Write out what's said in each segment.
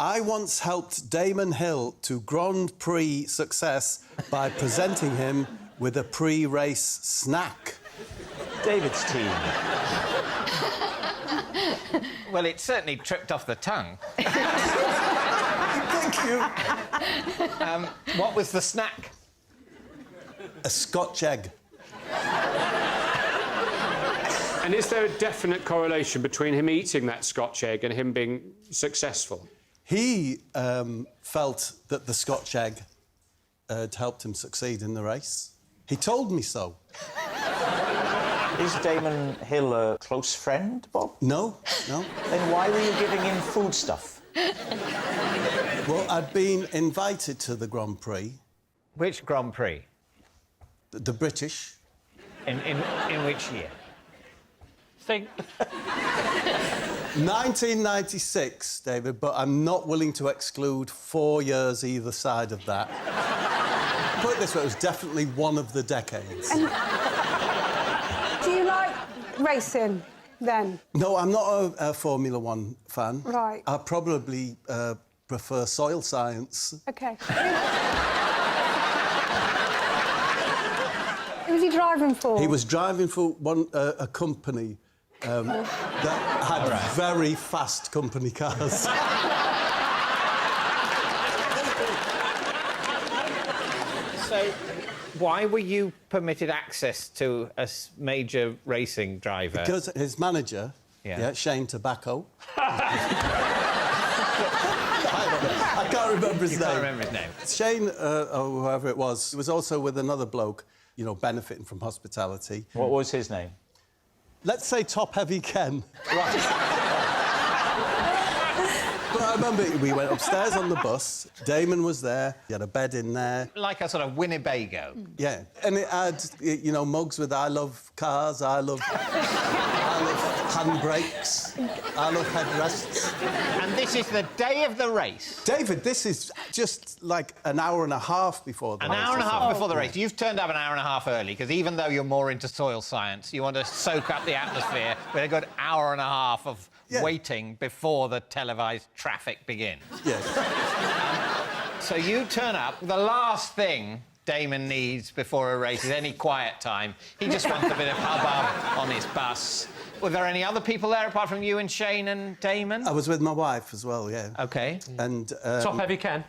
I once helped Damon Hill to Grand Prix success by presenting him with a pre-race snack. David's team. Well, it certainly tripped off the tongue. Thank you. What was the snack? A scotch egg. And is there a definite correlation between him eating that scotch egg and him being successful? He felt that the scotch egg had helped him succeed in the race. He told me so. Is Damon Hill a close friend, Bob? No, no. Then why were you giving him foodstuff? Well, I'd been invited to the Grand Prix. Which Grand Prix? The British. In which year? Think. 1996, David, but I'm not willing to exclude 4 years either side of that. Put it this way, it was definitely one of the decades. Do you like racing, then? No, I'm not a Formula One fan. Right. I probably prefer soil science. OK. Who was he driving for? He was driving for a company that had very fast company cars. So, why were you permitted access to a major racing driver? Because his manager, Shane Tobacco... I can't remember his name. Can't remember his name. Shane, or whoever it was also with another bloke, you know, benefiting from hospitality. What was his name? Let's say Top Heavy Ken. Right. But I remember we went upstairs on the bus. Damon was there. He had a bed in there. Like a sort of Winnebago. Yeah. And it had, you know, mugs with I love cars, I love handbrakes, I love headrests. And this is the day of the race. David, this is just like an hour and a half before the race. An hour and a half before the race. You've turned up an hour and a half early, because even though you're more into soil science, you want to soak up the atmosphere with a good hour and a half of waiting before the televised traffic begins. Yes. So you turn up. The last thing Damon needs before a race is any quiet time. He just wants a bit of hubbub on his bus. Were there any other people there apart from you and Shane and Damon? I was with my wife as well, yeah. OK. And... Top Heavy Ken.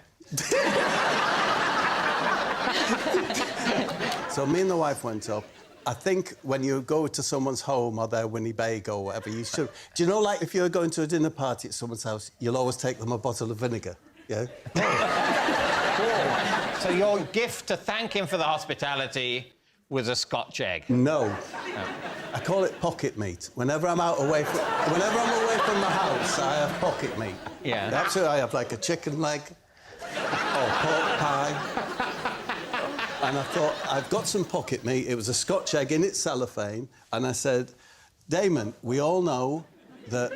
So me and the wife went up. I think when you go to someone's home or their Winnebago or whatever, you should... Do you know, like, if you're going to a dinner party at someone's house, you'll always take them a bottle of vinegar, yeah? So your gift to thank him for the hospitality was a scotch egg? No. I call it pocket meat. Whenever I'm away from the house, I have pocket meat. Yeah. Absolutely, I have, like, a chicken leg or pork pie. And I thought, I've got some pocket meat. It was a scotch egg in its cellophane. And I said, Damon, we all know that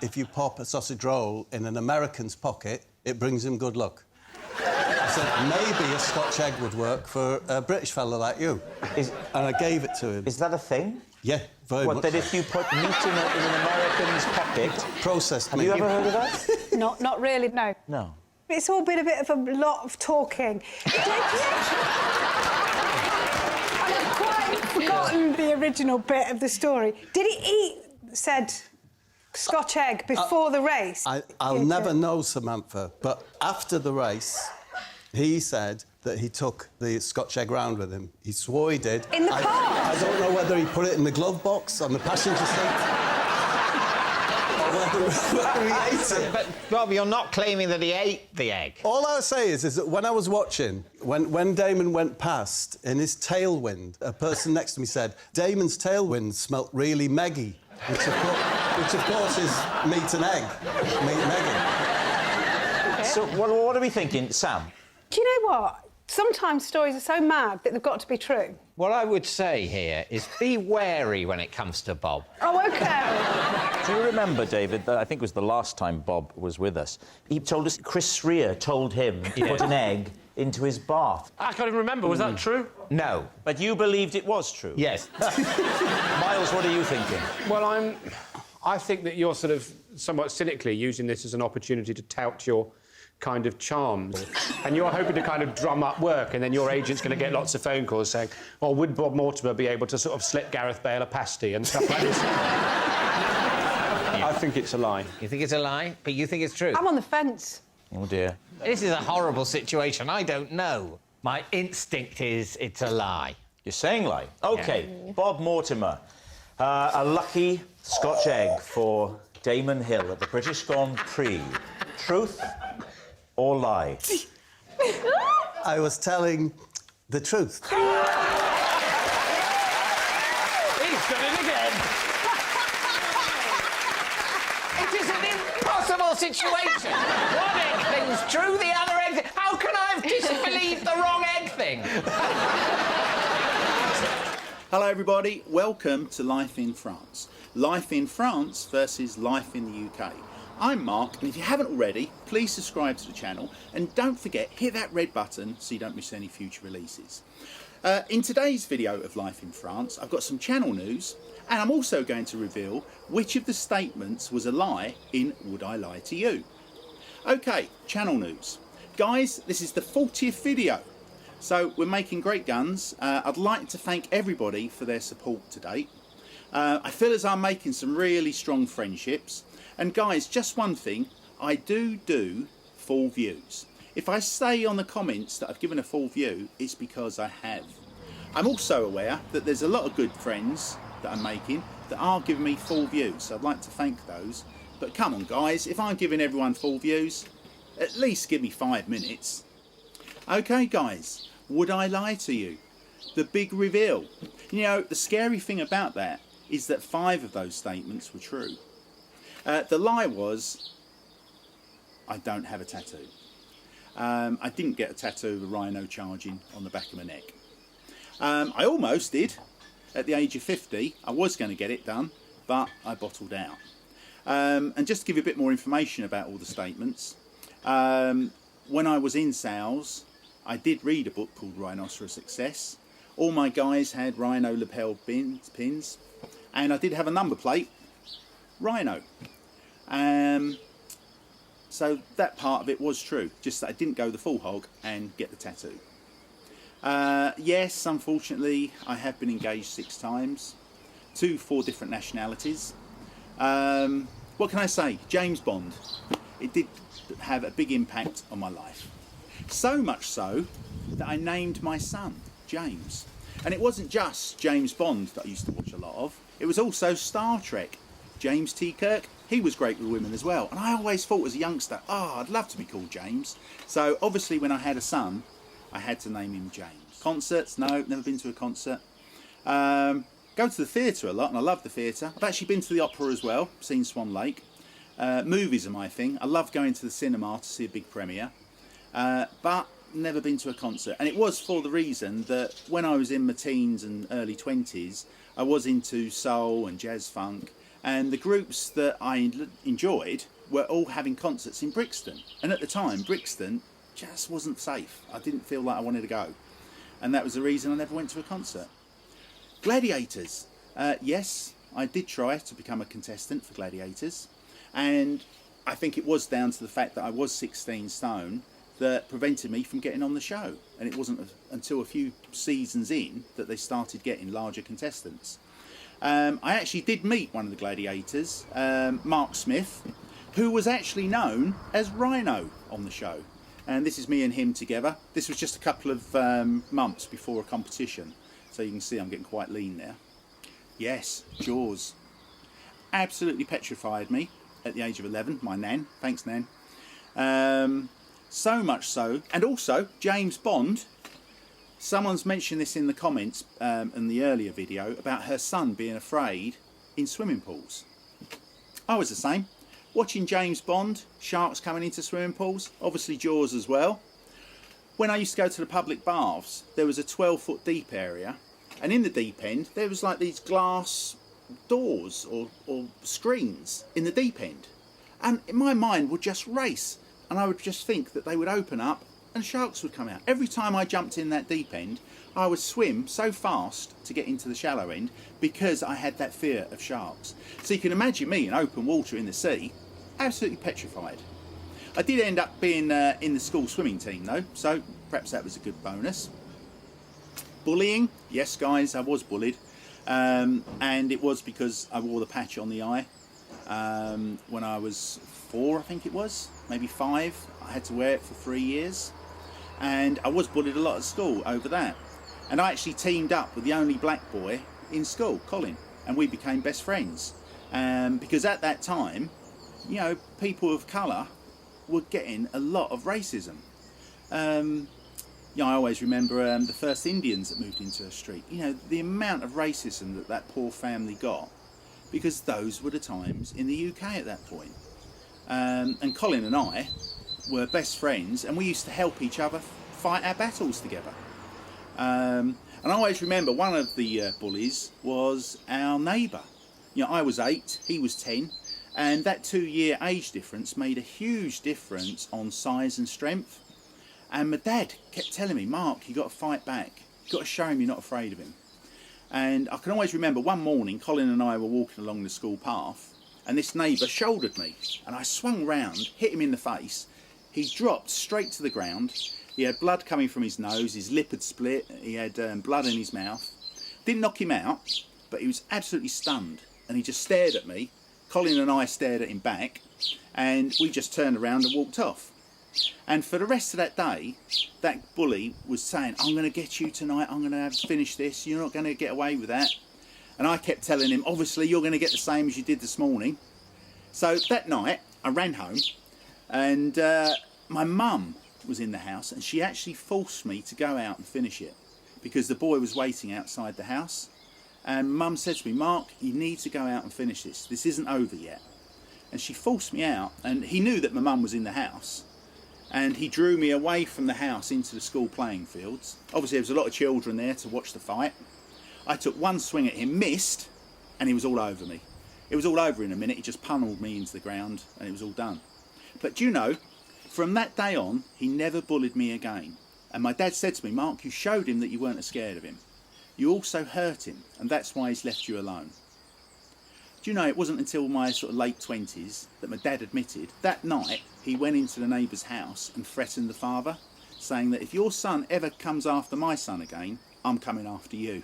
if you pop a sausage roll in an American's pocket, it brings him good luck. I said, maybe a scotch egg would work for a British fella like you. And I gave it to him. Is that a thing? Yeah, very much. What, that if you put meat in an American's pocket... Processed meat. Have you ever heard of that? Not really, no. No. It's all been a bit of a lot of talking. I've quite forgotten the original bit of the story. Did he eat said scotch egg before the race? I'll never know, Samantha, but after the race, he said that he took the scotch egg round with him. He swore he did. In the car? I don't know whether he put it in the glove box on the passenger seat. Whether he ate it. But, Bob, you're not claiming that he ate the egg. All I'll say is that when I was watching, when Damon went past, in his tailwind, a person next to me said, Damon's tailwind smelt really meggy, which of course is meat and egg. Meat and egg. Okay. So what are we thinking, Sam? Do you know what? Sometimes stories are so mad that they've got to be true. What I would say here is be wary when it comes to Bob. Oh, OK. Do you remember, David, that I think it was the last time Bob was with us, he told us Chris Rea told him to put an egg into his bath. I can't even remember. Was that true? No. But you believed it was true? Yes. Miles, what are you thinking? Well, I think that you're sort of somewhat cynically using this as an opportunity to tout your kind of charms. And you're hoping to kind of drum up work, and then your agent's going to get lots of phone calls saying, oh, would Bob Mortimer be able to sort of slip Gareth Bale a pasty and stuff like this? I think it's a lie. You think it's a lie? But you think it's true? I'm on the fence. Oh, dear. This is a horrible situation. I don't know. My instinct is it's a lie. You're saying lie? OK, Bob Mortimer. A lucky Scotch egg for Damon Hill at the British Grand Prix. Truth or lie? I was telling the truth. He's done it again. It is an impossible situation. One egg thing's true, the other egg thing... How can I have disbelieved the wrong egg thing? Hello everybody, welcome to Life in France. Life in France versus Life in the UK. I'm Mark, and if you haven't already, please subscribe to the channel, and don't forget, hit that red button so you don't miss any future releases. In today's video of Life in France, I've got some channel news, and I'm also going to reveal which of the statements was a lie in Would I Lie to You? Okay, channel news. Guys, this is the 40th video. So we're making great guns. I'd like to thank everybody for their support to date. I feel as I'm making some really strong friendships. And guys, just one thing, I do full views. If I say on the comments that I've given a full view, it's because I have. I'm also aware that there's a lot of good friends that I'm making that are giving me full views. So I'd like to thank those. But come on guys, if I'm giving everyone full views, at least give me 5 minutes. Okay guys, would I lie to you? The big reveal. You know, the scary thing about that is that 5 of those statements were true. The lie was, I don't have a tattoo. I didn't get a tattoo of a rhino charging on the back of my neck. I almost did. At the age of 50, I was going to get it done, but I bottled out. And just to give you a bit more information about all the statements, when I was in sales, I did read a book called Rhinoceros Success. All my guys had rhino lapel pins, and I did have a number plate, Rhino. So that part of it was true, just that I didn't go the full hog and get the tattoo. Yes, unfortunately, I have been engaged 6 times to 4 different nationalities. What can I say? James Bond. It did have a big impact on my life. So much so that I named my son James. And it wasn't just James Bond that I used to watch a lot of. It was also Star Trek. James T. Kirk, he was great with women as well. And I always thought as a youngster, I'd love to be called James. So obviously when I had a son, I had to name him James. Concerts? No, never been to a concert. Go to the theatre a lot, and I love the theatre. I've actually been to the opera as well, seen Swan Lake. Movies are my thing. I love going to the cinema to see a big premiere. But never been to a concert. And it was for the reason that when I was in my teens and early 20s, I was into soul and jazz funk. And the groups that I enjoyed were all having concerts in Brixton. And at the time, Brixton just wasn't safe. I didn't feel like I wanted to go. And that was the reason I never went to a concert. Gladiators. Yes, I did try to become a contestant for Gladiators. And I think it was down to the fact that I was 16 stone that prevented me from getting on the show. And it wasn't until a few seasons in that they started getting larger contestants. I actually did meet one of the Gladiators, Mark Smith, who was actually known as Rhino on the show. And this is me and him together. This was just a couple of months before a competition. So you can see I'm getting quite lean there. Yes, Jaws. Absolutely petrified me at the age of 11, my nan. Thanks, Nan. So much so. And also, James Bond. Someone's mentioned this in the comments in the earlier video about her son being afraid in swimming pools. I was the same. Watching James Bond, sharks coming into swimming pools, obviously Jaws as well. When I used to go to the public baths, there was a 12-foot deep area, and in the deep end there was like these glass doors or screens in the deep end, and my mind would just race, and I would just think that they would open up and sharks would come out. Every time I jumped in that deep end, I would swim so fast to get into the shallow end because I had that fear of sharks. So you can imagine me in open water in the sea, absolutely petrified. I did end up being in the school swimming team though, so perhaps that was a good bonus. Bullying, yes guys, I was bullied, and it was because I wore the patch on the eye. When I was 4, I think it was, maybe 5, I had to wear it for 3 years, and I was bullied a lot at school over that. And I actually teamed up with the only black boy in school, Colin, and we became best friends. Because at that time, you know, people of colour were getting a lot of racism. You know, I always remember the first Indians that moved into a street. You know, the amount of racism that that poor family got, because those were the times in the UK at that point. And Colin and I were best friends, and we used to help each other fight our battles together. And I always remember one of the bullies was our neighbour. You know, I was 8, he was 10, and that 2-year age difference made a huge difference on size and strength. And my dad kept telling me, Mark, you've got to fight back. You've got to show him you're not afraid of him. And I can always remember one morning, Colin and I were walking along the school path, and this neighbour shouldered me, and I swung round, hit him in the face. He dropped straight to the ground. He had blood coming from his nose, his lip had split, he had blood in his mouth. Didn't knock him out, but he was absolutely stunned, and he just stared at me. Colin and I stared at him back, and we just turned around and walked off. And for the rest of that day, that bully was saying, I'm going to get you tonight, I'm going to finish this, you're not going to get away with that. And I kept telling him, obviously you're going to get the same as you did this morning. So that night, I ran home, and my mum was in the house, and she actually forced me to go out and finish it, because the boy was waiting outside the house. And Mum said to me, Mark, you need to go out and finish this. This isn't over yet. And she forced me out, and he knew that my mum was in the house. And he drew me away from the house into the school playing fields. Obviously there was a lot of children there to watch the fight. I took one swing at him, missed, and he was all over me. It was all over in a minute. He just pummelled me into the ground, and it was all done. But do you know, from that day on, he never bullied me again. And my dad said to me, Mark, you showed him that you weren't scared of him. You also hurt him, and that's why he's left you alone. Do you know, it wasn't until my sort of late 20s that my dad admitted that night he went into the neighbour's house and threatened the father, saying that if your son ever comes after my son again, I'm coming after you.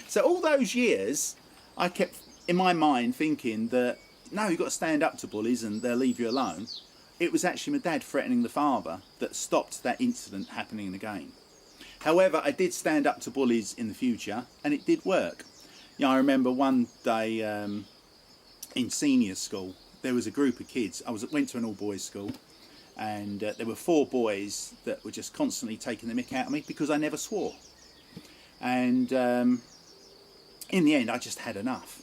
So all those years, I kept in my mind thinking that, no, you've got to stand up to bullies and they'll leave you alone. It was actually my dad threatening the father that stopped that incident happening again. However, I did stand up to bullies in the future, and it did work. You know, I remember one day in senior school, there was a group of kids. I went to an all-boys school, and there were 4 boys that were just constantly taking the mick out of me because I never swore. And in the end, I just had enough.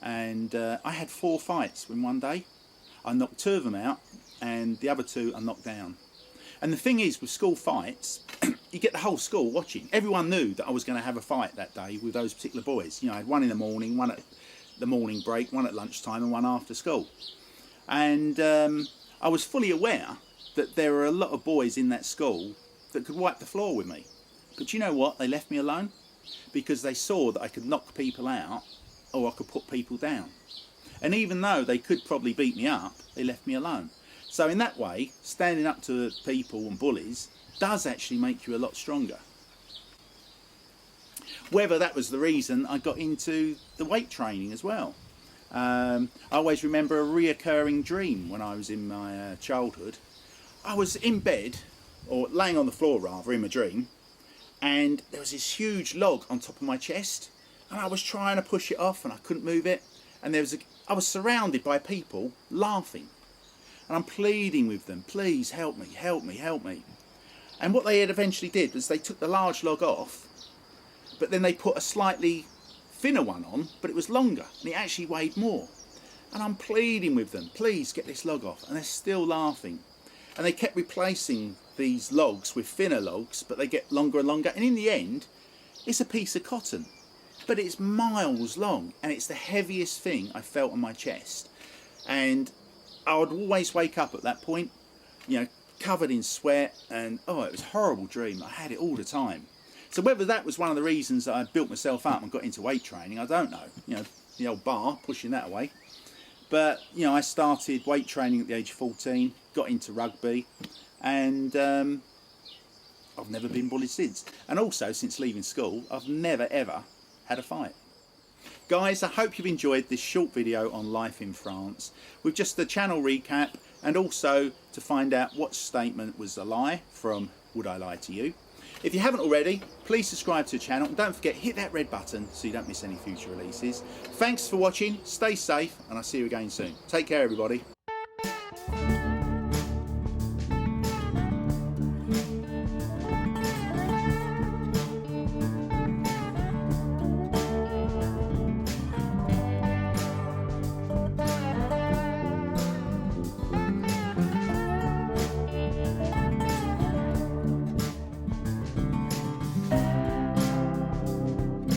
And I had 4 fights in one day. I knocked 2 of them out, and the other 2 I knocked down. And the thing is, with school fights, you get the whole school watching. Everyone knew that I was going to have a fight that day with those particular boys. You know, I had one in the morning, one at the morning break, one at lunchtime, and one after school. And I was fully aware that there were a lot of boys in that school that could wipe the floor with me. But you know what? They left me alone because they saw that I could knock people out or I could put people down. And even though they could probably beat me up, they left me alone. So in that way, standing up to people and bullies does actually make you a lot stronger. Whether that was the reason I got into the weight training as well. I always remember a reoccurring dream when I was in my childhood. I was in bed, or laying on the floor rather, in my dream, and there was this huge log on top of my chest, and I was trying to push it off and I couldn't move it, and I was surrounded by people laughing. And I'm pleading with them, please help me, help me, help me. And what they had eventually did was they took the large log off, but then they put a slightly thinner one on, but it was longer, and it actually weighed more. And I'm pleading with them, please get this log off, and they're still laughing. And they kept replacing these logs with thinner logs, but they get longer and longer, and in the end, it's a piece of cotton, but it's miles long, and it's the heaviest thing I felt on my chest. And I would always wake up at that point, you know, covered in sweat, and oh, it was a horrible dream. I had it all the time. So whether that was one of the reasons that I built myself up and got into weight training, I don't know. You know, the old bar, pushing that away. But, you know, I started weight training at the age of 14, got into rugby, and I've never been bullied since. And also, since leaving school, I've never, ever had a fight. Guys, I hope you've enjoyed this short video on life in France, with just the channel recap, and also to find out what statement was a lie from Would I Lie to You? If you haven't already, please subscribe to the channel, and don't forget, hit that red button so you don't miss any future releases. Thanks for watching, stay safe, and I'll see you again soon. Take care, everybody.